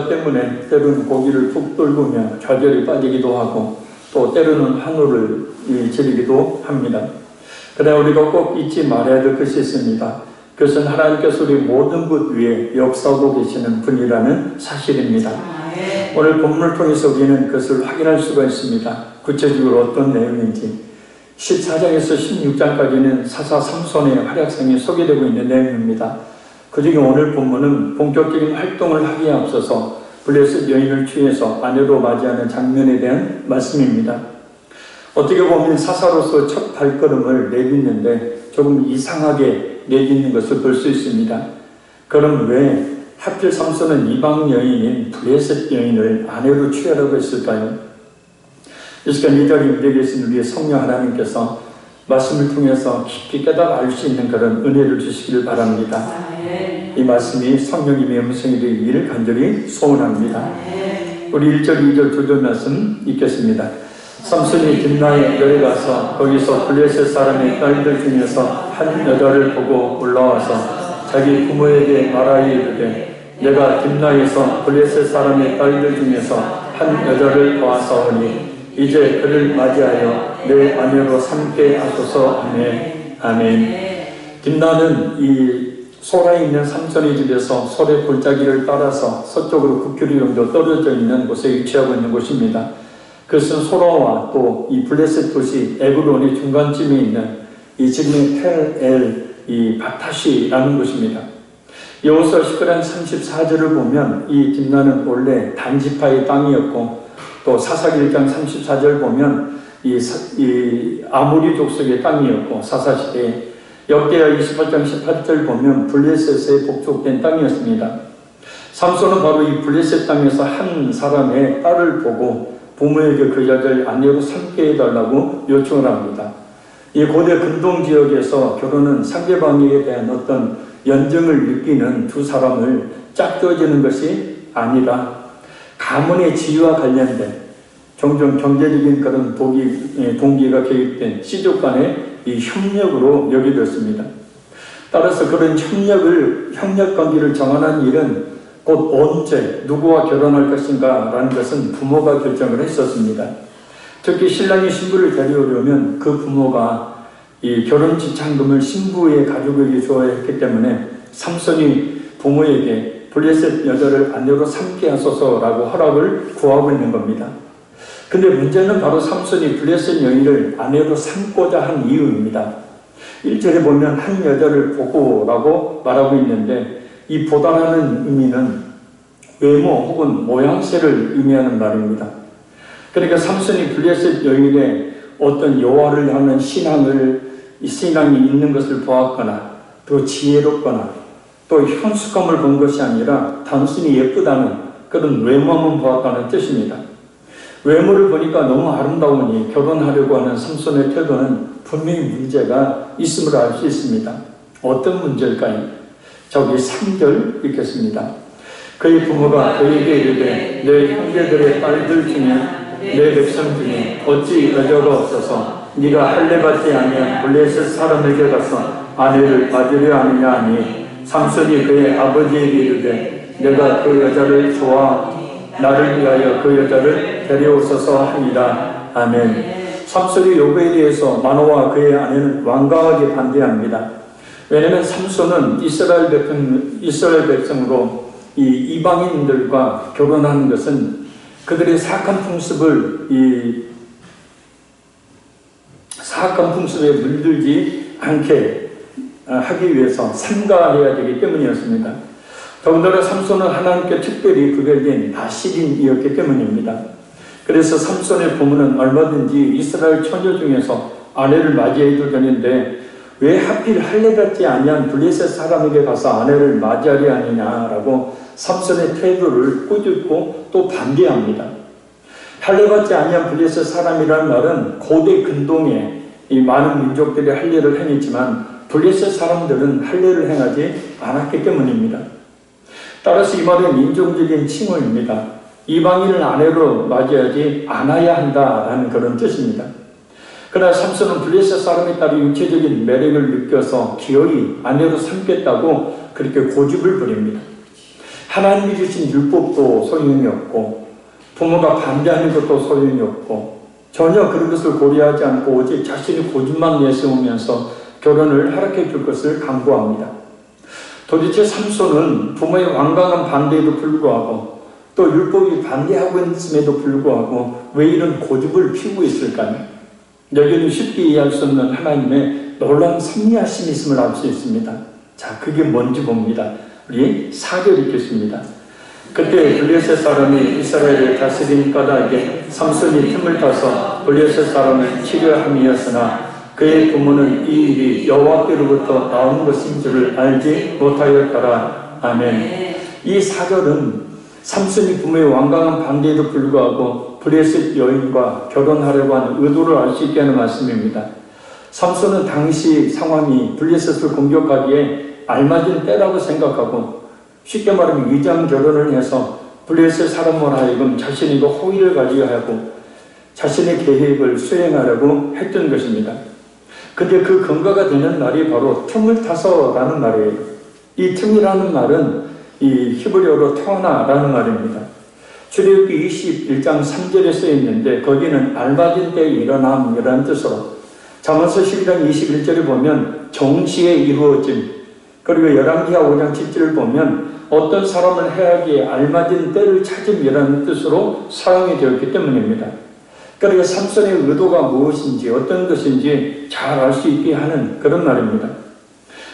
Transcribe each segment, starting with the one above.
때문에 때로는 고기를 푹 뚫으며 좌절이 빠지기도 하고 또 때로는 환호를 지르기도 합니다. 그러나 우리가 꼭 잊지 말아야 될 것이 있습니다. 그것은 하나님께서 우리 모든 것 위에 역사하고 계시는 분이라는 사실입니다. 오늘 본문을 통해서 우리는 그것을 확인할 수가 있습니다. 구체적으로 어떤 내용인지 14장에서 16장까지는 사사 삼손의 활약상이 소개되고 있는 내용입니다. 그 중에 오늘 본문은 본격적인 활동을 하기에 앞서서 블레셋 여인을 취해서 아내로 맞이하는 장면에 대한 말씀입니다. 어떻게 보면 사사로서 첫 발걸음을 내딛는데 조금 이상하게 내딛는 것을 볼 수 있습니다. 그럼 왜 하필 삼손은 이방 여인인 블레셋 여인을 아내로 취하라고 했을까요? 이 시간 이 자리에 우리에게 계신 우리의 성령 하나님께서 말씀을 통해서 깊이 깨달아 알 수 있는 그런 은혜를 주시기를 바랍니다. 이 말씀이 성령님의 음성이 되기를 간절히 소원합니다. 우리 1절, 2절, 2절 말씀 읽겠습니다. 삼손이 딥나에 내려가서 거기서 블레셋 사람의 딸들 중에서 한 여자를 보고 올라와서 자기 부모에게 말하여 이르되 내가 딥나에서 블레셋 사람의 딸들 중에서 한 여자를 보았사오니 이제 그를 맞이하여 내 아내로 삼게 하소서. 아멘. 아멘. 딥나는 이 소라에 있는 삼손의 집에서 소의 골짜기를 따라서 서쪽으로 9km 정도 떨어져 있는 곳에 위치하고 있는 곳입니다. 그것은 소라와 또 이 블레셋 도시 에브론의 중간쯤에 있는 이 지금의 텔엘 이 바타시라는 곳입니다. 여호수아 19장 34절을 보면 이 딥나는 원래 단지파의 땅이었고 또 사사기 1장 34절 보면 이 아모리 족속의 땅이었고 사사시대에 역대하 28장 18절 보면 블레셋에 복속된 땅이었습니다. 삼손은 바로 이 블레셋 땅에서 한 사람의 딸을 보고 부모에게 그 여자를 아내로 삼게 해달라고 요청을 합니다. 이 고대 근동 지역에서 결혼은 상대방에 대한 어떤 연정을 느끼는 두 사람을 짝지어주는 것이 아니라 가문의 지위와 관련된 종종 경제적인 그런 동기가 개입된 시족 간의 이 협력으로 여겨졌습니다. 따라서 그런 협력 관계를 정하는 일은 곧 언제 누구와 결혼할 것인가 라는 것은 부모가 결정을 했었습니다. 특히 신랑이 신부를 데려오려면 그 부모가 이 결혼 지참금을 신부의 가족에게 주어야 했기 때문에 삼손이 부모에게 블레셋 여자를 아내로 삼게 하소서라고 허락을 구하고 있는 겁니다. 근데 문제는 바로 삼손이 블레셋 여인을 아내로 삼고자 한 이유입니다. 1절에 보면 한 여자를 보고라고 말하고 있는데 이 보다라는 의미는 외모 혹은 모양새를 의미하는 말입니다. 그러니까 삼손이 블레셋 여인의 어떤 여호와를 향한 신앙이 있는 것을 보았거나 또 지혜롭거나 또 현숙함을 본 것이 아니라 단순히 예쁘다는 그런 외모만 보았다는 뜻입니다. 외모를 보니까 너무 아름다우니 결혼하려고 하는 삼손의 태도는 분명히 문제가 있음을 알 수 있습니다. 어떤 문제일까요? 저기 3절 읽겠습니다. 그의 부모가 그에게 이르되 내 형제들의 딸들 중에 내 백성 중에 어찌 여자가 없어서 네가 할례받지 아니한 블레셋 사람에게 가서 아내를 맞으려 하느냐 하니 삼손이 그의 아버지에게 이르되 내가 그 여자를 좋아 나를 위하여 그 여자를 데려오소서 하니라. 아멘. 삼손의 요구에 대해서 마노아와 그의 아내는 완강하게 반대합니다. 왜냐하면 삼손은 이스라엘 백성으로 이 이방인들과 결혼하는 것은 그들의 사악한 풍습에 물들지 않게 하기 위해서 삼가해야 되기 때문이었습니다. 더군다나 삼손은 하나님께 특별히 구별된 나실인이었기 때문입니다. 그래서 삼손의 부모는 얼마든지 이스라엘 처녀 중에서 아내를 맞이해도 되는데 왜 하필 할례받지 아니한 블레셋 사람에게 가서 아내를 맞이하려 하느냐라고 삼손의 태도를 꾸짖고 또 반대합니다. 할례받지 아니한 블레셋 사람이라는 말은 고대 근동에 이 많은 민족들이 할례를 행했지만 블레셋 사람들은 할례를 행하지 않았기 때문입니다. 따라서 이 말은 인종적인 칭호입니다. 이방인을 아내로 맞이하지 않아야 한다라는 그런 뜻입니다. 그러나 삼손은 블레셋 사람에 따른 육체적인 매력을 느껴서 기어이 아내로 삼겠다고 그렇게 고집을 부립니다. 하나님이 주신 율법도 소용이 없고 부모가 반대하는 것도 소용이 없고 전혀 그런 것을 고려하지 않고 오직 자신이 고집만 내세우면서 결혼을 허락해 줄 것을 강구합니다. 도대체 삼손은 부모의 완강한 반대에도 불구하고 또 율법이 반대하고 있음에도 불구하고 왜 이런 고집을 피우고 있을까요? 여기는 쉽게 이해할 수 없는 하나님의 놀라운 섭리하심이 있음을 알 수 있습니다. 자, 그게 뭔지 봅니다. 우리 4절 읽겠습니다. 그때 블레셋 사람이 이스라엘을 다스린 까닭에 삼손이 틈을 타서 블레셋 사람을 치려 함이었으나 그의 부모는 이 일이 여호와께로부터 나온 것인 줄을 알지 못하였더라. 아멘. 이 4절은 삼손이 부모의 완강한 반대에도 불구하고 블레셋 여인과 결혼하려고 하는 의도를 알 수 있게 하는 말씀입니다. 삼손은 당시 상황이 블레셋을 공격하기에 알맞은 때라고 생각하고 쉽게 말하면 위장 결혼을 해서 블레셋 사람으로 하여금 자신에게 호의를 가지게 하고 자신의 계획을 수행하려고 했던 것입니다. 근데 그 근거가 되는 말이 바로 틈을 타서라는 말이에요. 이 틈이라는 말은 이 히브리어로 터나라는 말입니다. 출애굽기 21장 3절에 써 있는데 거기는 알맞은 때에 일어남이라는 뜻으로 잠언서 12장 21절에 보면 정시에 이루어짐, 그리고 열왕기하 5장 7절을 보면 어떤 사람을 해하기에 알맞은 때를 찾음이라는 뜻으로 사용이 되었기 때문입니다. 그러니까 삼손의 의도가 무엇인지 어떤 것인지 잘 알 수 있게 하는 그런 말입니다.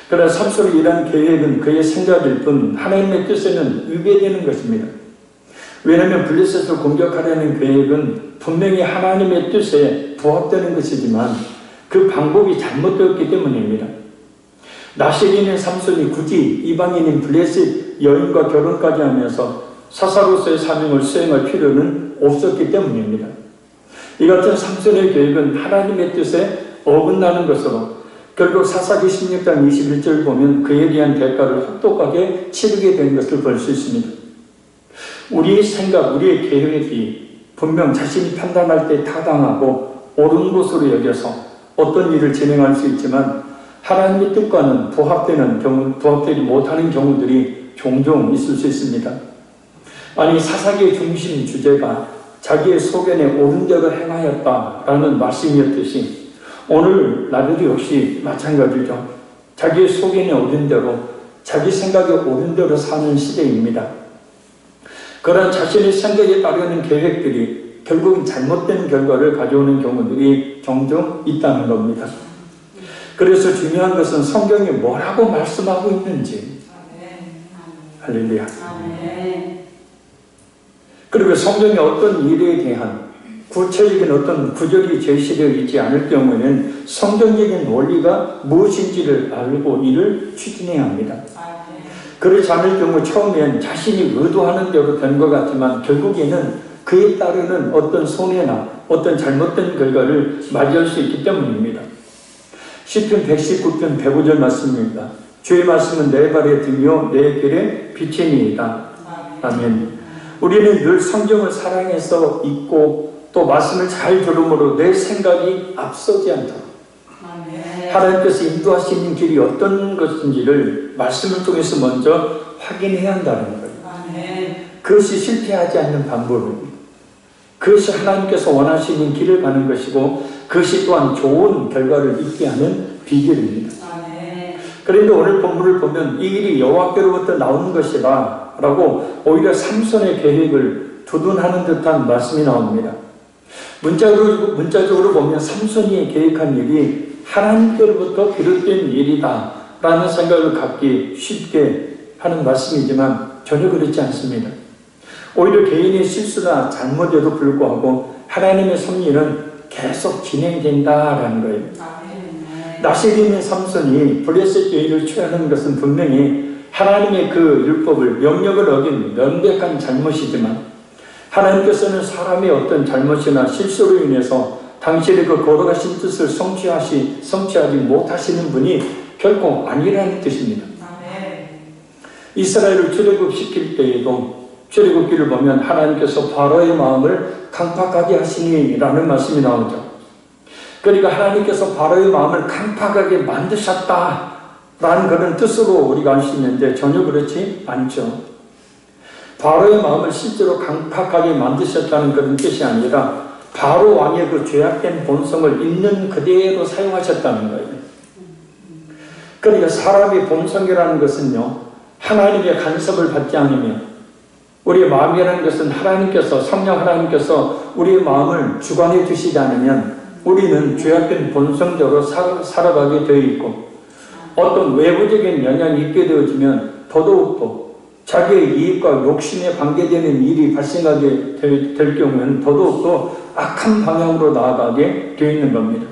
그러나 삼손의 이러한 계획은 그의 생각일 뿐 하나님의 뜻에는 위배되는 것입니다. 왜냐하면 블레셋을 공격하려는 계획은 분명히 하나님의 뜻에 부합되는 것이지만 그 방법이 잘못되었기 때문입니다. 나시린의 삼손이 굳이 이방인인 블레셋 여인과 결혼까지 하면서 사사로서의 사명을 수행할 필요는 없었기 때문입니다. 이 같은 삼손의 계획은 하나님의 뜻에 어긋나는 것으로 결국 사사기 16장 21절을 보면 그에 대한 대가를 혹독하게 치르게 된 것을 볼 수 있습니다. 우리의 생각, 우리의 계획이 분명 자신이 판단할 때 타당하고 옳은 것으로 여겨서 어떤 일을 진행할 수 있지만 하나님의 뜻과는 부합되지 못하는 경우들이 종종 있을 수 있습니다. 아니, 사사기의 중심 주제가 자기의 소견에 옳은 대로 행하였다라는 말씀이었듯이 오늘 나들이 역시 마찬가지죠. 자기의 소견에 옳은 대로, 자기 생각에 옳은 대로 사는 시대입니다. 그런 자신의 생각에 따르는 계획들이 결국은 잘못된 결과를 가져오는 경우들이 종종 있다는 겁니다. 그래서 중요한 것은 성경이 뭐라고 말씀하고 있는지. 할렐루야. 그리고 성경의 어떤 일에 대한 구체적인 어떤 구절이 제시되어 있지 않을 경우에는 성경적인 원리가 무엇인지를 알고 이를 추진해야 합니다. 그렇지 않을 경우 처음엔 자신이 의도하는 대로 된 것 같지만 결국에는 그에 따르는 어떤 손해나 어떤 잘못된 결과를 맞이할 수 있기 때문입니다. 시편 119편 105절 말씀입니다. 주의 말씀은 내 발의 등이요 내 길의 빛이니이다. 아멘. 우리는 늘 성경을 사랑해서 읽고 또 말씀을 잘 들음으로 내 생각이 앞서지 않도록 하나님께서 인도하시는 길이 어떤 것인지를 말씀을 통해서 먼저 확인해야 한다는 거예요. 그것이 실패하지 않는 방법입니다. 그것이 하나님께서 원하시는 길을 가는 것이고 그것이 또한 좋은 결과를 있게 하는 비결입니다. 그런데 오늘 본문을 보면 이 일이 여호와께로부터 나온 것이다 라고 오히려 삼손의 계획을 두둔하는 듯한 말씀이 나옵니다. 문자적으로 보면 삼손이 계획한 일이 하나님께로부터 비롯된 일이다 라는 생각을 갖기 쉽게 하는 말씀이지만 전혀 그렇지 않습니다. 오히려 개인의 실수나 잘못에도 불구하고 하나님의 섭리는 계속 진행된다라는 거예요. 나시린의 삼손이 블레셋 여인을 취하는 것은 분명히 하나님의 그 율법을 명령을 어긴 명백한 잘못이지만 하나님께서는 사람의 어떤 잘못이나 실수로 인해서 당신의 그 거룩하신 뜻을 성취하지 못하시는 분이 결코 아니라는 뜻입니다. 이스라엘을 출애굽시킬 때에도 출애굽기를 보면 하나님께서 바로의 마음을 강팍하게 하시니라는 말씀이 나오죠. 그러니까 하나님께서 바로의 마음을 강팍하게 만드셨다라는 그런 뜻으로 우리가 알 수 있는데 전혀 그렇지 않죠. 바로의 마음을 실제로 강팍하게 만드셨다는 그런 뜻이 아니라 바로 왕의 그 죄악된 본성을 있는 그대로 사용하셨다는 거예요. 그러니까 사람의 본성이라는 것은요, 하나님의 간섭을 받지 않으면, 우리의 마음이라는 것은 하나님께서, 성령 하나님께서 우리의 마음을 주관해 주시지 않으면 우리는 죄악된 본성대로 살아가게 되어 있고, 어떤 외부적인 영향이 있게 되어지면 더더욱더 자기의 이익과 욕심에 관계되는 일이 발생하게 될 경우에는 더더욱더 악한 방향으로 나아가게 되어 있는 겁니다.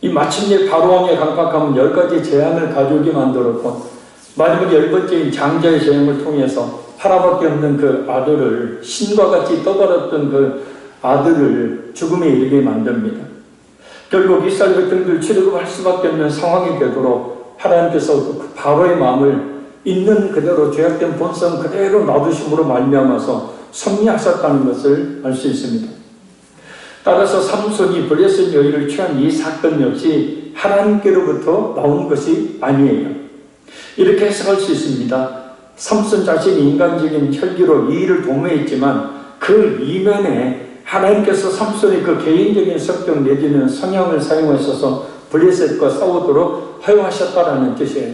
이 마침내 바로왕의 강팍함은 10가지 재앙을 가져오게 만들었고, 마지막 10번째인 장자의 재앙을 통해서 하나밖에 없는 그 아들을, 신과 같이 떠받았던 그 아들을 죽음에 이르게 만듭니다. 결국 이스라엘 백성들 출애굽할 수밖에 없는 상황이 되도록 하나님께서 그 바로의 마음을 있는 그대로 죄악된 본성 그대로 놔두심으로 말미암아서 섭리하셨다는 것을 알 수 있습니다. 따라서 삼손이 블레셋 여인을 취한 이 사건 역시 하나님께로부터 나온 것이 아니에요. 이렇게 해석할 수 있습니다. 삼손 자신이 인간적인 혈기로 이 일을 도모했지만 그 이면에 하나님께서 삼손의 그 개인적인 성격 내지는 성향을 사용하셔서 블레셋과 싸우도록 허용하셨다라는 뜻이에요.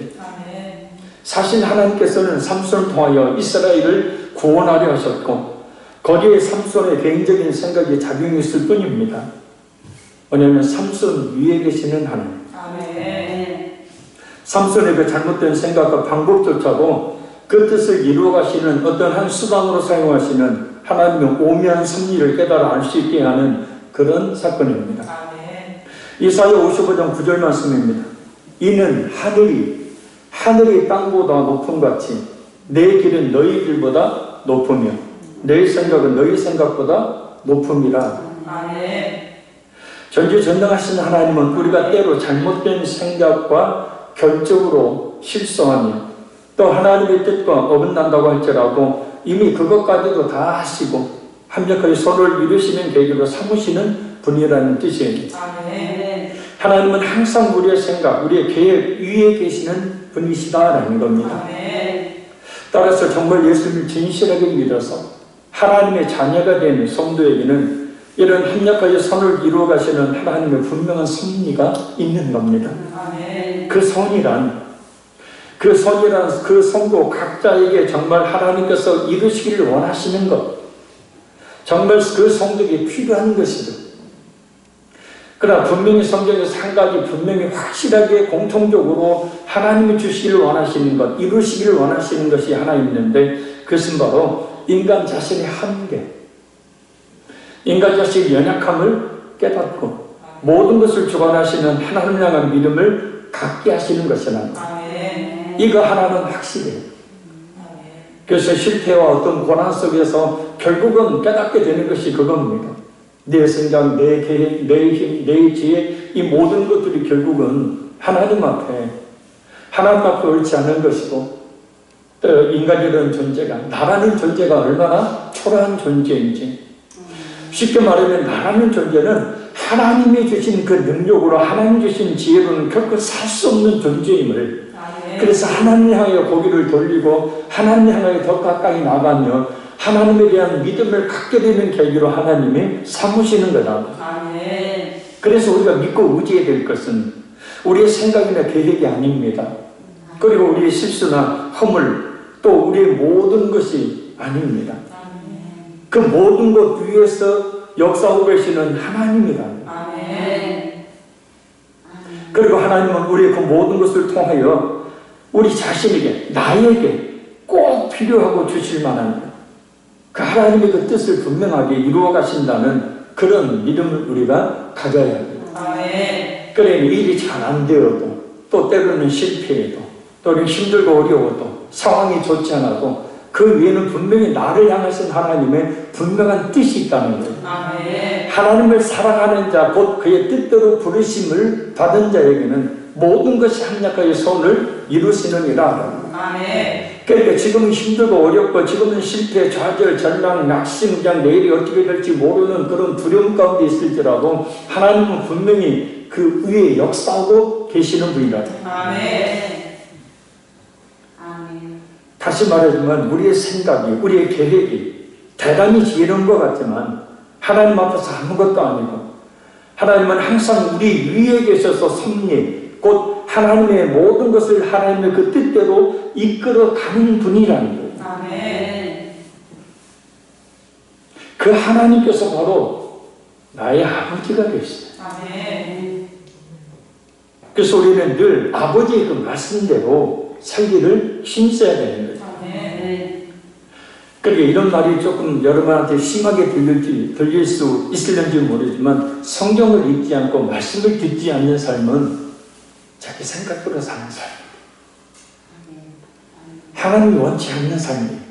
사실 하나님께서는 삼손을 통하여 이스라엘을 구원하려 하셨고, 거기에 삼손의 개인적인 생각이 작용했을 뿐입니다. 왜냐하면 삼손 위에 계시는 하나님, 삼손의 그 잘못된 생각과 방법조차도 그 뜻을 이루어 가시는 어떤 한 수단으로 사용하시는 하나님의 오묘한 섭리를 깨달아 알 수 있게 하는 그런 사건입니다. 이사야 55장 9절 말씀입니다. 이는 하늘이 땅보다 높음 같이 내 길은 너희 길보다 높으며 너희 생각은 너희 생각보다 높음이라. 전지전능하신 하나님은 우리가 때로 잘못된 생각과 결정으로 실수하며 또 하나님의 뜻과 어긋난다고 할지라도 이미 그것까지도 다 하시고 합력하여 서로를 이루시는 계기로 삼으시는 분이라는 뜻이에요. 하나님은 항상 우리의 생각, 우리의 계획 위에 계시는 분이시다라는 겁니다. 따라서 정말 예수님을 진실하게 믿어서 하나님의 자녀가 되는 성도에게는 이런 합력하여 선을 이루어 가시는 하나님의 분명한 섭리가 있는 겁니다. 그 선이란 그 성도 각자에게 정말 하나님께서 이루시기를 원하시는 것, 정말 그 성도에게 필요한 것이죠. 그러나 분명히 성경에서 한 가지 분명히 확실하게 공통적으로 하나님이 주시기를 원하시는 것, 이루시기를 원하시는 것이 하나 있는데, 그것은 바로 인간 자신의 한계, 인간 자신의 연약함을 깨닫고 모든 것을 주관하시는 하나님을 향한 믿음을 갖게 하시는 것이랍니다. 이거 하나는 확실해요. 그래서 실패와 어떤 고난 속에서 결국은 깨닫게 되는 것이 그겁니다. 내 생각, 내 계획, 내 힘, 내 지혜, 이 모든 것들이 결국은 하나님 앞에 옳지 않은 것이고, 또 인간이라는 존재가, 나라는 존재가 얼마나 초라한 존재인지, 쉽게 말하면 나라는 존재는 하나님이 주신 그 능력으로, 하나님 주신 지혜로는 결코 살 수 없는 존재임을, 그래서 하나님 향하여 고개를 돌리고 하나님 향하여 더 가까이 나가며 하나님에 대한 믿음을 갖게 되는 계기로 하나님이 삼으시는 거다. 그래서 우리가 믿고 의지해야 될 것은 우리의 생각이나 계획이 아닙니다. 그리고 우리의 실수나 허물, 또 우리의 모든 것이 아닙니다. 그 모든 것 위에서 역사하고 계시는 하나님이다. 그리고 하나님은 우리의 그 모든 것을 통하여 우리 자신에게, 나에게 꼭 필요하고 주실 만한 그 하나님의 그 뜻을 분명하게 이루어 가신다는 그런 믿음을 우리가 가져야 합니다. 그래, 일이 잘 안 되어도, 또 때로는 실패해도, 또 힘들고 어려워도, 상황이 좋지 않아도 그 위에는 분명히 나를 향하신 하나님의 분명한 뜻이 있다는 거예요. 하나님을 사랑하는 자, 곧 그의 뜻대로 부르심을 받은 자에게는 모든 것이 합력하여 선을 이루시느니라. 그러니까 지금은 힘들고 어렵고, 지금은 실패, 좌절, 절망, 낙심, 그냥 내일이 어떻게 될지 모르는 그런 두려움 가운데 있을지라도 하나님은 분명히 그 위에 역사하고 계시는 분이다. 다시 말하지만 우리의 생각이, 우리의 계획이 대단히 지혜로운 것 같지만 하나님 앞에서 아무것도 아니고, 하나님은 항상 우리 위에 계셔서 섭리, 곧 하나님의 모든 것을 하나님의 그 뜻대로 이끌어가는 분이라는 거예요. 아멘. 그 하나님께서 바로 나의 아버지가 되시죠. 아멘. 그래서 우리는 늘 아버지의 그 말씀대로 살기를 힘써야 되는 거예요. 아멘. 그러니까 이런 말이 조금 여러분한테 심하게 들릴 수 있을는지 모르지만, 성경을 읽지 않고 말씀을 듣지 않는 삶은 자기 생각대로 사는 삶, 하나님이 원치 않는 삶이에요.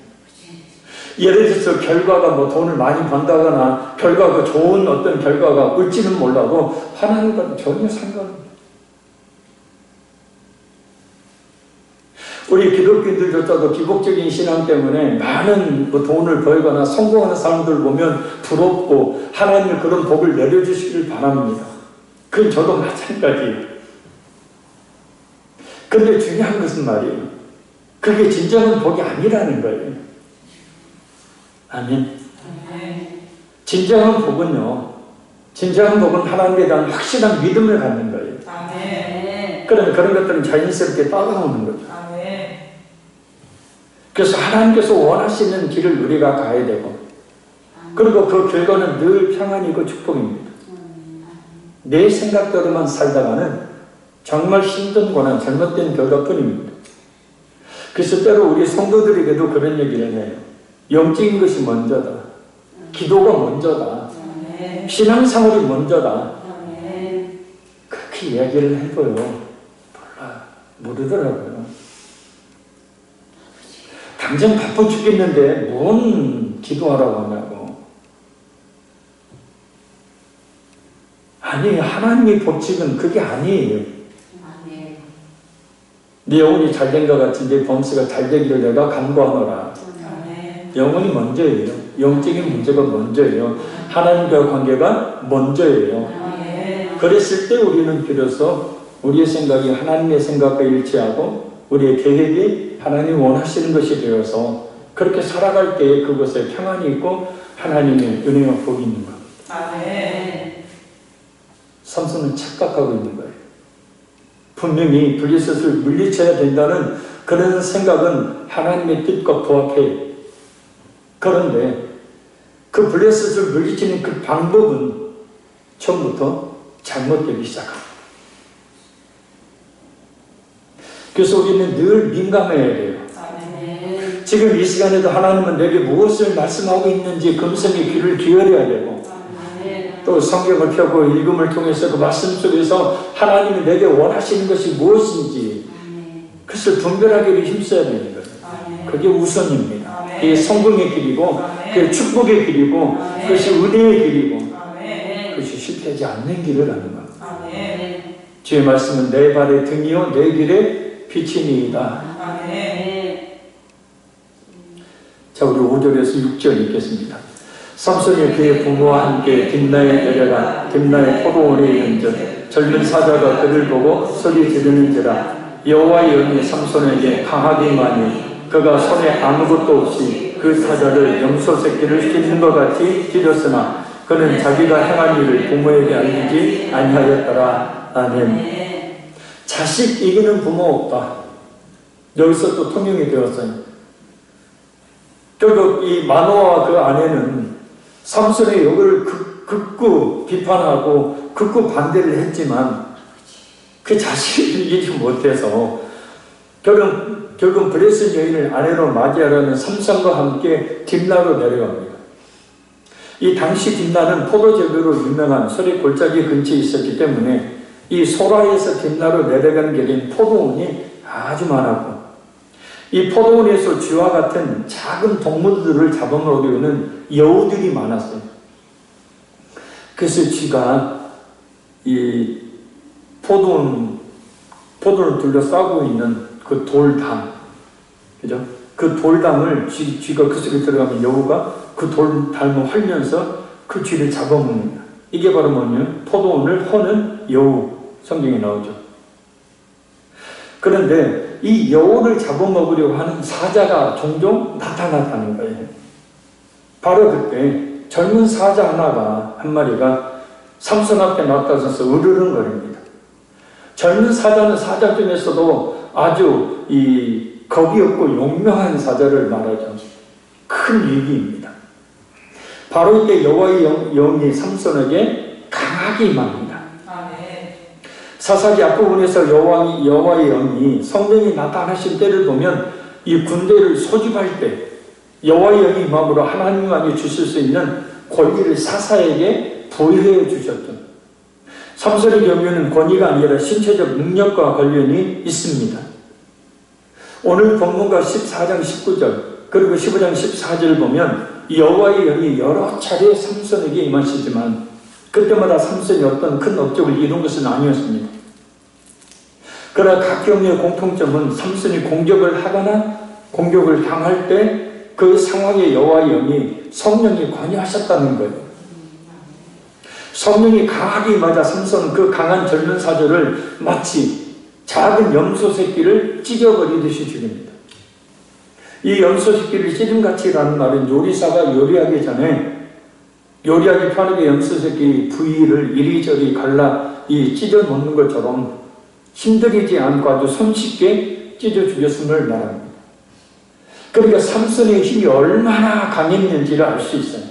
예를 들어서 결과가 뭐 돈을 많이 번다거나 결과가 좋은 어떤 결과가 올지는 몰라도 하나님과는 전혀 상관없어요. 우리 기독교인들조차도 기복적인 신앙 때문에 많은 뭐 돈을 벌거나 성공하는 사람들 보면 부럽고 하나님이 그런 복을 내려주시길 바랍니다. 그건 저도 마찬가지예요. 근데 중요한 것은 말이에요, 그게 진정한 복이 아니라는 거예요. 아멘. 진정한 복은요, 진정한 복은 하나님에 대한 확실한 믿음을 갖는 거예요. 아멘. 그러면 그런 것들은 자연스럽게 따라오는 거죠. 아멘. 그래서 하나님께서 원하시는 길을 우리가 가야 되고, 그리고 그 결과는 늘 평안이고 축복입니다. 내 생각대로만 살다가는 정말 힘든 고난, 잘못된 결과뿐입니다. 그래서 때로 우리 성도들에게도 그런 얘기를 해요. 영적인 것이 먼저다. 기도가 먼저다. 신앙생활이 먼저다. 그렇게 이야기를 해도요, 몰라, 모르더라고요. 당장 바빠 죽겠는데 뭔 기도하라고 하냐고. 아니, 하나님의 법칙은 그게 아니에요. 네 영혼이 잘된 것 같은데 범수가 잘되기를 내가 간구하노라. 영혼이 먼저예요. 영적인 문제가 먼저예요. 하나님과의 관계가 먼저예요. 그랬을 때 우리는 비로소 우리의 생각이 하나님의 생각과 일치하고 우리의 계획이 하나님이 원하시는 것이 되어서 그렇게 살아갈 때에 그것에 평안이 있고 하나님의 은혜와 복이 있는 겁니다. 삼손은 착각하고 있는 거예요. 분명히 블레셋을 물리쳐야 된다는 그런 생각은 하나님의 뜻과 부합해요. 그런데 그 블레셋을 물리치는 그 방법은 처음부터 잘못되기 시작합니다. 그래서 우리는 늘 민감해야 돼요. 지금 이 시간에도 하나님은 내게 무엇을 말씀하고 있는지 금성의 귀를 기울여야 되고, 또 성경을 펴고 읽음을 통해서 그 말씀 속에서 하나님이 내게 원하시는 것이 무엇인지 그것을 분별하기를 힘써야 되는 거예요. 그게 우선입니다. 그게 성공의 길이고, 그게 축복의 길이고, 그것이 은혜의 길이고, 그것이 실패하지 않는 길을 가는 겁니다. 주의 말씀은 내 발의 등이요 내 길의 빛이니이다. 자, 우리 5절에서 6절 읽겠습니다. 삼손이 그의 부모와 함께 딥나에 내려가 딥나의 포도원에 있는즉 젊은 사자가 그를 보고 소리 지르는지라. 여호와의 영이 삼손에게 강하게 임하니 그가 손에 아무것도 없이 그 사자를 염소 새끼를 찢는 것 같이 찢었으나 그는 자기가 행한 일을 부모에게 알리지 아니하였더라. 아멘. 자식 이기는 부모 없다. 여기서 또 통용이 되었어요. 결국 이 마노아와 그 아내는 삼손의 욕을 극구 비판하고 극구 반대를 했지만 그 자식을 이기지 못해서 결국 블레셋 여인을 아내로 맞이하려는 삼손과 함께 딥나로 내려갑니다. 이 당시 딥나는 포도재배로 유명한 설의 골짜기 근처에 있었기 때문에 이 소라에서 딥나로 내려가는 길인 포도원이 아주 많았고, 이 포도원에서 쥐와 같은 작은 동물들을 잡아먹으려는 여우들이 많았어요. 그래서 쥐가 이 포도원을 둘러싸고 있는 그 돌담, 그죠? 그 돌담을 쥐가 그 속에 들어가면 여우가 그 돌담을 헐면서 그 쥐를 잡아먹는다. 이게 바로 뭐냐면 포도원을 허는 여우, 성경에 나오죠. 그런데 이 여우를 잡아먹으려고 하는 사자가 종종 나타났다는 거예요. 바로 그때 젊은 사자 한 마리가 삼손 앞에 나타서서 으르렁거립니다. 젊은 사자는 사자 중에서도 아주 겁이 없고 용맹한 사자를 말하죠. 큰 위기입니다. 바로 이때 여호와의 영이 삼손에게 강하게 임합니다. 사사기 앞부분에서 여호와의 영이 성령이 나타나실 때를 보면 이 군대를 소집할 때 여호와의 영이 임함으로 하나님만이 주실 수 있는 권리를 사사에게 부여해 주셨죠. 삼손의 경우에는 권위가 아니라 신체적 능력과 관련이 있습니다. 오늘 본문과 14장 19절 그리고 15장 14절을 보면 여호와의 영이 여러 차례 삼손에게 임하시지만 그때마다 삼손이 어떤 큰 업적을 이룬 것은 아니었습니다. 그러나 각 경우의 공통점은 삼손이 공격을 하거나 공격을 당할 때 그 상황에 여호와의 영이 성령이 관여하셨다는 거예요. 성령이 강하게 임하자 삼손은 그 강한 젊은 사자를 마치 작은 염소 새끼를 찢어버리듯이 죽입니다. 이 염소 새끼를 찢음같이라는 말은 요리사가 요리하기 전에 요리하기 편하게 염소 새끼 부위를 이리저리 갈라 찢어 놓는 것처럼 힘들이지 않고 아주 손쉽게 찢어 죽였음을 말합니다. 그러니까 삼손의 힘이 얼마나 강했는지를 알 수 있어요.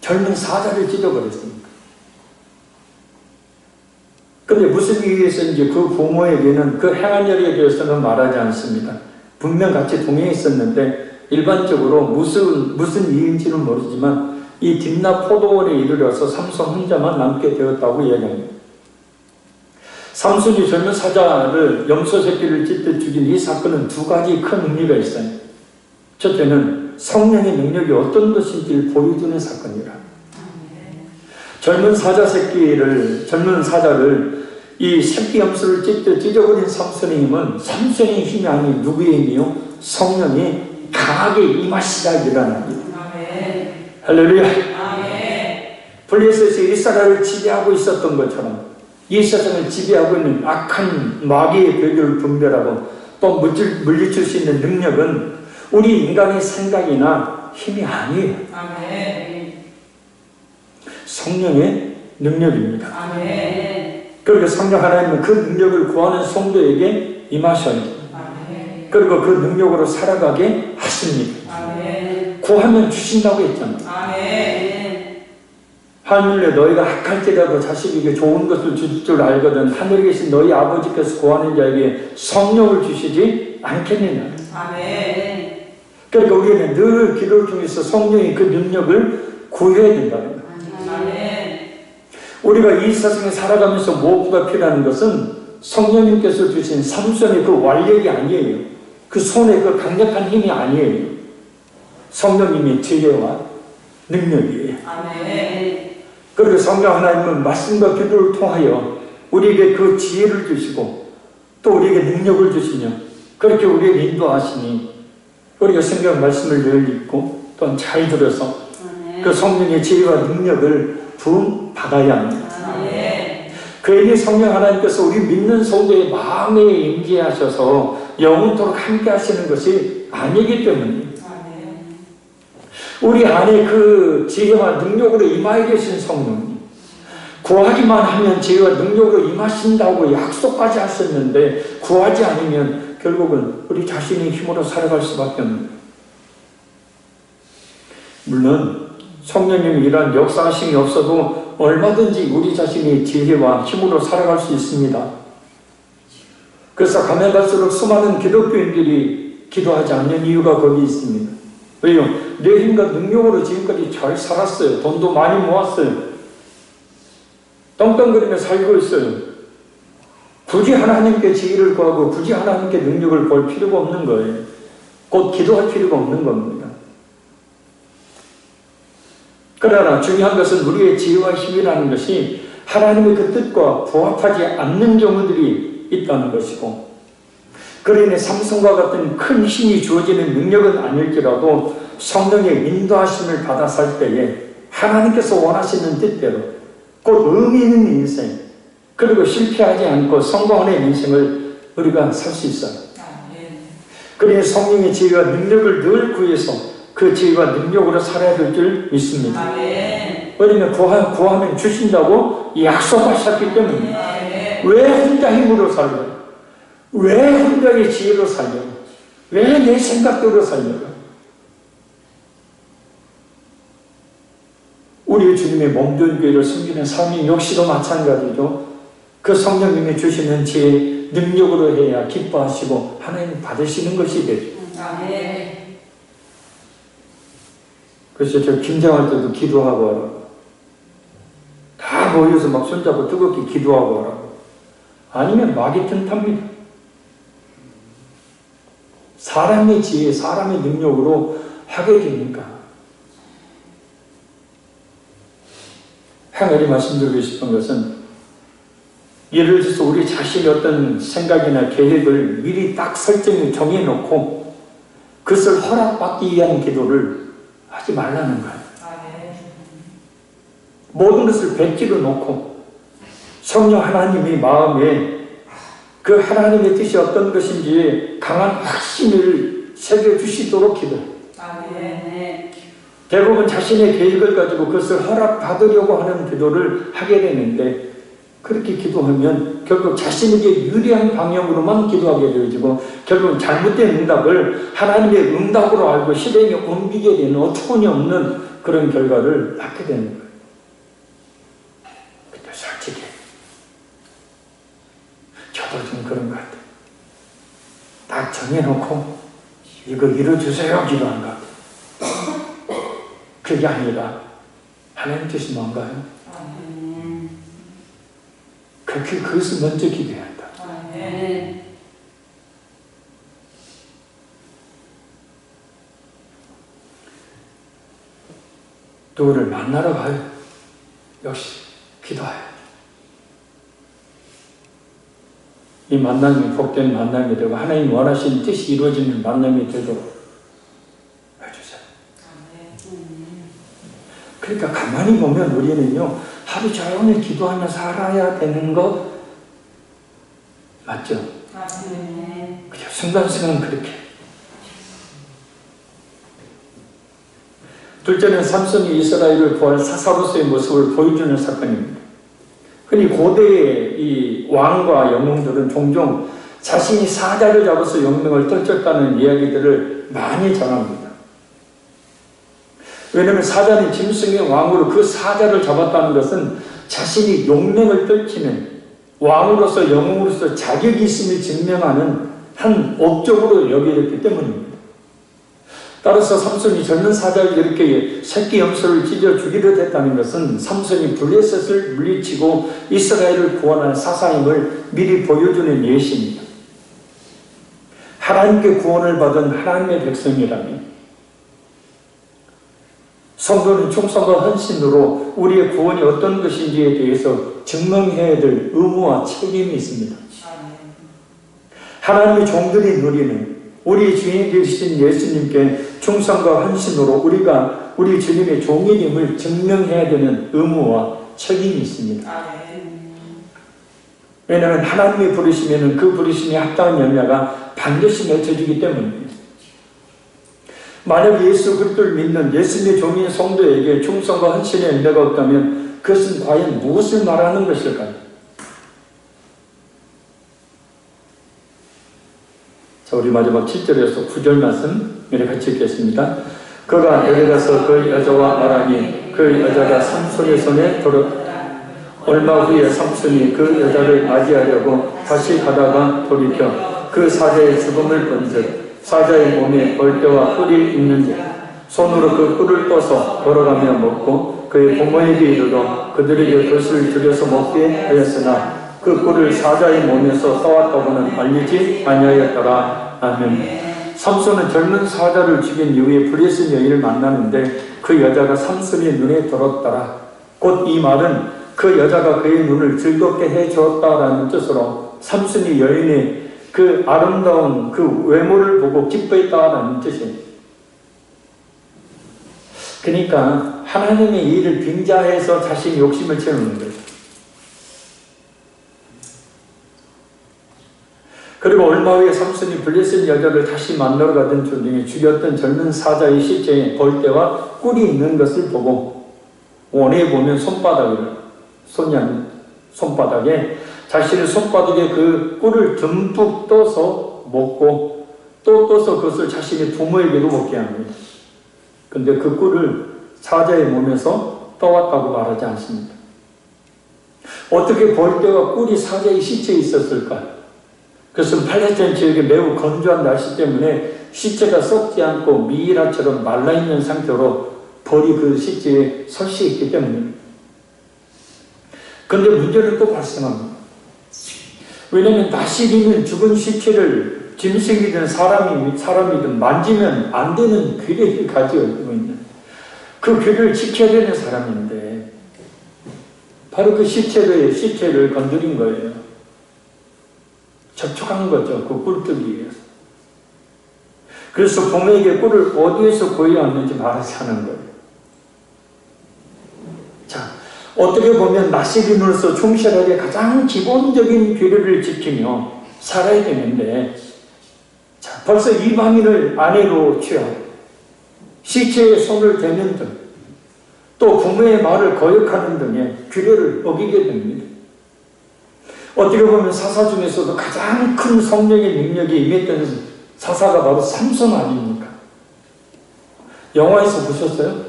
젊은 사자를 찢어버렸습니다. 그런데 무슨 이유에서인지 그 부모에게는 그 행한 일에 대해서는 말하지 않습니다. 분명 같이 동행해 있었는데 일반적으로 무슨 이유인지는 모르지만 이 딥나 포도원에 이르러서 삼손 혼자만 남게 되었다고 이야기합니다. 삼손이 젊은 사자를 염소 새끼를 찢듯 죽인 이 사건은 두 가지 큰 의미가 있어요. 첫째는 성령의 능력이 어떤 것인지를 보여주는 사건이라. 젊은 사자를 이 새끼 염소를 찢듯 찢어버린 삼손의 힘은 삼손의 힘이 아닌 누구의 힘이요? 성령이 강하게 임하시다 일어납니다. 할렐루야. 블레셋이 이스라엘을 지배하고 있었던 것처럼 이 세상을 지배하고 있는 악한 마귀의 괴교를 분별하고 또 물리칠 수 있는 능력은 우리 인간의 생각이나 힘이 아니에요. 성령의 능력입니다. 그리고 성령 하나님은 그 능력을 구하는 성도에게 임하셔요. 그리고 그 능력으로 살아가게 하십니다. 구하면 주신다고 했잖아요. 하늘에 너희가 악할지라도 자식에게 좋은 것을 주실 줄 알거든 하늘에 계신 너희 아버지께서 구하는 자에게 성령을 주시지 않겠느냐. 그러니까 우리는 늘 기도를 통해서 성령의 그 능력을 구해야 된다는 거예요. 우리가 이 세상에 살아가면서 무엇보다 필요한 것은 성령님께서 주신 삼손의 그 완력이 아니에요. 그 손에 그 강력한 힘이 아니에요. 성령님의 지혜와 능력이에요. 그리고 성령 하나님은 말씀과 기도를 통하여 우리에게 그 지혜를 주시고 또 우리에게 능력을 주시며 그렇게 우리를 인도하시니 우리가 성경 말씀을 늘 읽고 또 잘 들어서 그 성령의 지혜와 능력을 부음 받아야 합니다. 괜히 성령 하나님께서 우리 믿는 성도의 마음에 임재하셔서 영원토록 함께 하시는 것이 아니기 때문입니다. 우리 안에 그 지혜와 능력으로 임하여 계신 성령님, 구하기만 하면 지혜와 능력으로 임하신다고 약속까지 하셨는데 구하지 않으면 결국은 우리 자신의 힘으로 살아갈 수밖에 없는. 물론 성령님이 이러한 역사하심이 없어도 얼마든지 우리 자신의 지혜와 힘으로 살아갈 수 있습니다. 그래서 가면 갈수록 수많은 기독교인들이 기도하지 않는 이유가 거기 있습니다. 왜요? 내 힘과 능력으로 지금까지 잘 살았어요. 돈도 많이 모았어요. 떵떵거리며 살고 있어요. 굳이 하나님께 지혜를 구하고 굳이 하나님께 능력을 볼 필요가 없는 거예요. 곧 기도할 필요가 없는 겁니다. 그러나 중요한 것은 우리의 지혜와 힘이라는 것이 하나님의 그 뜻과 부합하지 않는 경우들이 있다는 것이고 그로 인해 삼손과 같은 큰 힘이 주어지는 능력은 아닐지라도 성령의 인도하심을 받아 살 때에 하나님께서 원하시는 뜻대로 곧 의미 있는 인생 그리고 실패하지 않고 성공하는 인생을 우리가 살 수 있어요. 아멘. 그러니 성령의 지혜와 능력을 늘 구해서 그 지혜와 능력으로 살아야 될 줄 믿습니다. 아멘. 왜냐면 구하면 주신다고 약속하셨기 때문에. 아멘. 왜 혼자 힘으로 살려요? 왜 혼자의 지혜로 살려요? 왜 내 생각대로 살려요? 우리 주님의 몸된 교회를 섬기는 삶이 역시도 마찬가지죠. 그 성령님이 주시는 지혜, 능력으로 해야 기뻐하시고 하나님 받으시는 것이 되죠. 아멘. 그래서 저 김장할 때도 기도하고 하라고. 다 모여서 막 손잡고 뜨겁게 기도하고 하라고. 아니면 막이 튼탑니다. 사람의 지혜, 사람의 능력으로 하게 되니까. 항아리 말씀드리고 싶은 것은 예를 들어서 우리 자신의 어떤 생각이나 계획을 미리 딱 설정해 정해놓고 그것을 허락받기 위한 기도를 하지 말라는 거예요. 아멘. 모든 것을 백지로 놓고 성령 하나님의 마음에 그 하나님의 뜻이 어떤 것인지 강한 확신을 새겨주시도록 기도해요. 아멘. 대부분 자신의 계획을 가지고 그것을 허락받으려고 하는 기도를 하게 되는데 그렇게 기도하면 결국 자신에게 유리한 방향으로만 기도하게 되어지고 결국 잘못된 응답을 하나님의 응답으로 알고 실행에 옮기게 되는 어처구니없는 그런 결과를 낳게 되는 거예요. 근데 솔직히 저도 좀 그런 것 같아요. 딱 정해놓고 이거 이뤄주세요 기도한 것 같아요. 그게 아니라 하나님 뜻이 뭔가요? 아멘. 그렇게 그것을 먼저 기도해야 한다. 아멘. 누구를 만나러 가요. 역시 기도해요. 이 만남이 복된 만남이 되고 하나님 원하시는 뜻이 이루어지는 만남이 되도록 해주세요. 그러니까 가만히 보면 우리는요 하루 종일 기도하며 살아야 되는 거 맞죠? 아멘. 그죠? 순간순간 그렇게. 둘째는 삼손이 이스라엘을 구할 사사로서의 모습을 보여주는 사건입니다. 흔히 고대의 이 왕과 영웅들은 종종 자신이 사자를 잡아서 용명을 떨쳤다는 이야기들을 많이 전합니다. 왜냐하면 사자는 짐승의 왕으로 그 사자를 잡았다는 것은 자신이 용맹을 떨치는 왕으로서 영웅으로서 자격이 있음을 증명하는 한 업적으로 여겨졌기 때문입니다. 따라서 삼손이 젊은 사자를 이렇게 새끼 염소를 찢어 죽이려 했다는 것은 삼손이 블레셋을 물리치고 이스라엘을 구원할 사사임을 미리 보여주는 예시입니다. 하나님께 구원을 받은 하나님의 백성이라면 성도는 충성과 헌신으로 우리의 구원이 어떤 것인지에 대해서 증명해야 될 의무와 책임이 있습니다. 하나님의 종들이 누리는 우리 주인 되신 예수님께 충성과 헌신으로 우리가 우리 주님의 종이됨을 증명해야 되는 의무와 책임이 있습니다. 왜냐하면 하나님의 부르시면 그 부르심에 합당한 열매가 반드시 맺혀지기 때문입니다. 만약 예수 그리스도를 믿는 예수님의 종인 성도에게 충성과 헌신의 열매가 없다면 그것은 과연 무엇을 말하는 것일까요? 자, 우리 마지막 7절에서 9절 말씀 같이 읽겠습니다. 그가 내려가서 그 여자와 말하니 그 여자가 삼손의 손에 들었다. 얼마 후에 삼손이 그 여자를 맞이하려고 다시 가다가 돌이켜 그 사자의 죽음을 본즉 사자의 몸에 벌떼와 뿔이 있는지 손으로 그 뿔을 떠서 걸어가며 먹고 그의 부모에게 이르러 그들에게 그것을 줄여서 먹게 하였으나 그 뿔을 사자의 몸에서 써왔다고는 알리지 아니하였더라. 아멘. 삼손은 젊은 사자를 죽인 이후에 블레셋 여인을 만나는데 그 여자가 삼손의 눈에 들었더라. 곧 이 말은 그 여자가 그의 눈을 즐겁게 해주었다라는 뜻으로 삼손이 여인의 그 아름다운 그 외모를 보고 기뻐했다라는 뜻이에요. 그러니까 하나님의 일을 빙자해서 자신의 욕심을 채우는 거예요. 그리고 얼마 후에 삼손이 블레셋 여자를 다시 만나러 가던 중에 죽였던 젊은 사자의 시체에 벌떼와 꿀이 있는 것을 보고 원에 보면 손바닥에 자신의 손바닥에 그 꿀을 듬뿍 떠서 먹고 또 떠서 그것을 자신의 부모에게도 먹게 합니다. 근데 그 꿀을 사자의 몸에서 떠왔다고 말하지 않습니다. 어떻게 벌떼와 꿀이 사자의 시체에 있었을까? 그것은 팔레스타인 지역에 매우 건조한 날씨 때문에 시체가 썩지 않고 미이라처럼 말라있는 상태로 벌이 그 시체에 설 수 있기 때문입니다. 그런데 문제는 또 발생합니다. 왜냐하면 나시린은 죽은 시체를 짐승이든 사람이든 만지면 안 되는 규례를 가지고 있는 그 규례를 지켜야 되는 사람인데 바로 그 시체를 건드린 거예요. 접촉한 거죠. 그 꿀뜨기에서. 그래서 부모에게 꿀을 어디에서 구해왔는지 말하지 않은 거예요. 자, 어떻게 보면 나시린으로서 충실하게 가장 기본적인 규례를 지키며 살아야 되는데, 자, 벌써 이방인을 아내로 취하고 시체에 손을 대는 등, 또 부모의 말을 거역하는 등의 규례를 어기게 됩니다. 어떻게 보면 사사 중에서도 가장 큰 성령의 능력이 임했던 사사가 바로 삼손 아닙니까? 영화에서 보셨어요?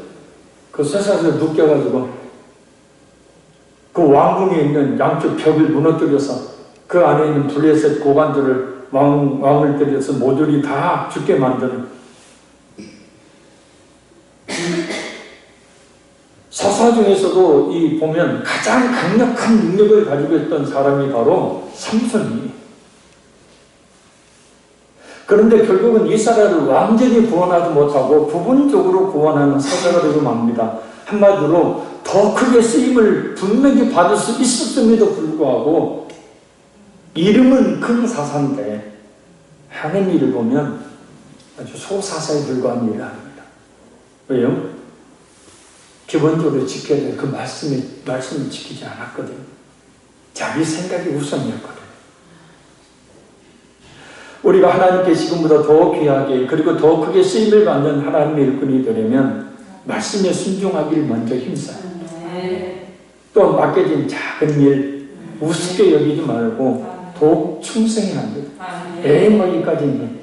그 쇠사슬에 묶여가지고 그 왕궁에 있는 양쪽 벽을 무너뜨려서 그 안에 있는 블레셋 고관들을 왕을 때려서 모조리 다 죽게 만드는 사사 중에서도 보면 가장 강력한 능력을 가지고 있던 사람이 바로 삼손이에요. 그런데 결국은 이스라엘을 완전히 구원하지 못하고 부분적으로 구원하는 사사가 되고 맙니다. 한마디로 더 크게 쓰임을 분명히 받을 수 있었음에도 불구하고 이름은 큰 사사인데 하는 일을 보면 아주 소사사에 불과한 일을 합니다. 왜요? 기본적으로 지켜야 될 그 말씀을 지키지 않았거든요. 자기 생각이 우선이었거든요. 우리가 하나님께 지금보다 더 귀하게 그리고 더 크게 쓰임을 받는 하나님의 일꾼이 되려면 말씀에 순종하기를 먼저 힘써요. 또 맡겨진 작은 일 우습게 여기지 말고 더욱 충성해야 합니다. 애먹이까지는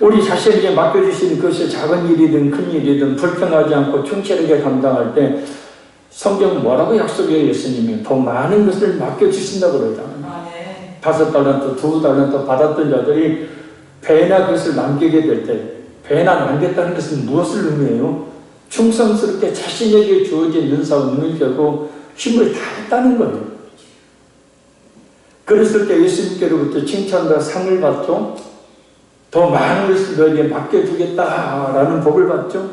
우리 자신에게 맡겨주신 그것이 작은 일이든 큰 일이든 불평하지 않고 충실하게 감당할 때 성경은 뭐라고 약속해요? 예수님이 더 많은 것을 맡겨주신다고 그러잖아요. 5달란트, 2달란트 받았던 자들이 배나 그것을 남기게 될 때 배나 남겼다는 것은 무엇을 의미해요? 충성스럽게 자신에게 주어진 은사와 능력을 결고 힘을 다했다는 거예요. 그랬을 때 예수님께로부터 칭찬과 상을 받죠. 더 많은 것을 너에게 맡겨주겠다라는 복을 받죠.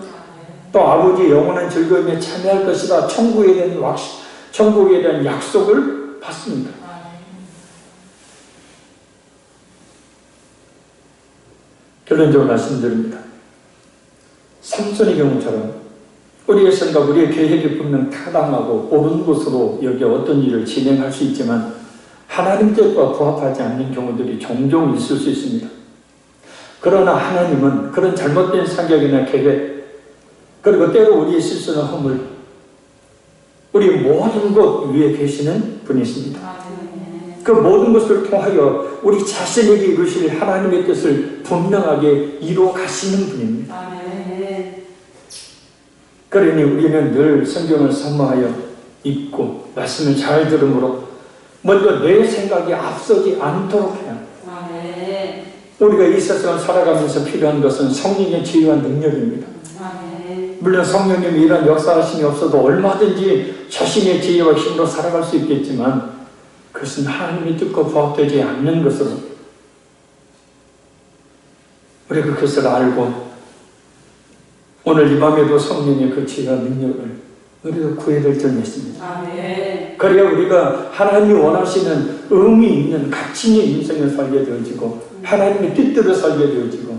또 아버지의 영원한 즐거움에 참여할 것이다. 천국에 대한 약속을 받습니다. 결론적으로 말씀드립니다. 삼손의 경우처럼 우리의 생각, 우리의 계획이 분명 타당하고 옳은 것으로 여기에 어떤 일을 진행할 수 있지만 하나님 뜻과 부합하지 않는 경우들이 종종 있을 수 있습니다. 그러나 하나님은 그런 잘못된 생각이나 계획 그리고 때로 우리의 실수나 허물 우리 모든 것 위에 계시는 분이십니다. 그 모든 것을 통하여 우리 자신에게 이루실 하나님의 뜻을 분명하게 이루어 가시는 분입니다. 그러니 우리는 늘 성경을 사모하여 읽고 말씀을 잘 들으므로 먼저 내 생각이 앞서지 않도록 해야 합니다. 우리가 이 세상을 살아가면서 필요한 것은 성령의 지혜와 능력입니다. 물론 성령님이 이런 역사하심이 없어도 얼마든지 자신의 지혜와 힘으로 살아갈 수 있겠지만 그것은 하나님의 뜻과 부합되지 않는 것으로 우리가 그것을 알고 오늘 이 밤에도 성령의 그 지혜와 능력을 우리가 구해야 될 줄 믿습니다. 그래야 우리가 하나님이 원하시는 의미 있는 가치 있는 인생을 살게 되어지고 하나님의 뜻대로 살게 되어지고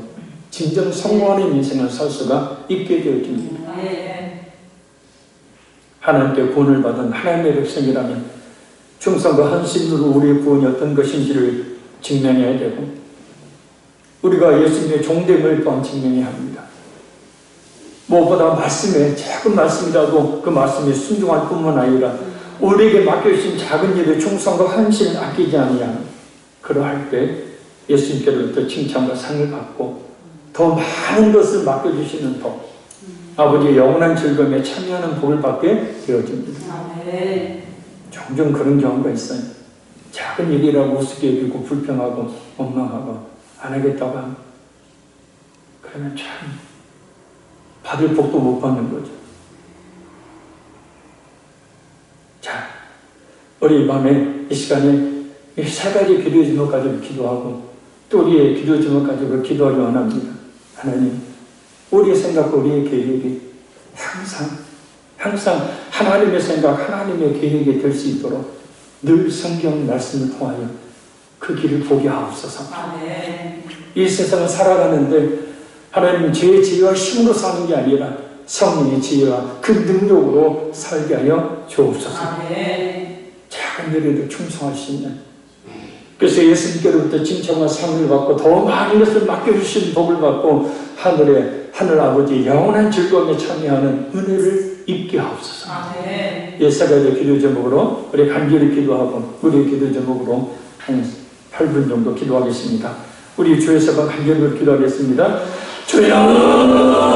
진정 성공하는 인생을 살 수가 있게 되어집니다. 하나님께 구원을 받은 하나님의 백성이라면 충성과 헌신으로 우리의 구원이 어떤 것인지를 증명해야 되고 우리가 예수님의 종됨을 또한 증명해야 합니다. 무엇보다 말씀에 작은 말씀이라도 그 말씀에 순종할 뿐만 아니라 우리에게 맡겨주신 작은 일에 충성과 헌신을 아끼지 아니하는 그러할 때 예수님께로부터 칭찬과 상을 받고 더 많은 것을 맡겨주시는 복, 아버지의 영원한 즐거움에 참여하는 복을 받게 되어집니다. 아멘. 종종 그런 경우가 있어요. 작은 일이라고 우습게 여기고 불평하고 원망하고 안 하겠다고 하면 그러면 참 받을 복도 못 받는 거죠. 자, 우리 밤에 이 시간에 이 세 가지 기도의 제목 가지고 기도하고 또 우리의 기도의 제목 가지고 기도하기 원합니다. 하나님, 우리의 생각과 우리의 계획이 항상 하나님의 생각, 하나님의 계획이 될 수 있도록 늘 성경 말씀을 통하여 그 길을 보게 하옵소서. 아멘. 이 세상을 살아가는데 하나님 제 지혜와 힘으로 사는 게 아니라 성령의 지혜와 그 능력으로 살게 하여 주옵소서. 아멘. 작은 일에도 충성할 수 있는, 그래서 예수님께로부터 칭찬과 상을 받고 더 많은 것을 맡겨주신 복을 받고 하늘 아버지 영원한 즐거움에 참여하는 은혜를 입게 하옵소서. 아멘. 예사가의 기도 제목으로 우리 간절히 기도하고 우리의 기도 제목으로 한 8분 정도 기도하겠습니다. 우리 주에서가 간절히 기도하겠습니다. 주여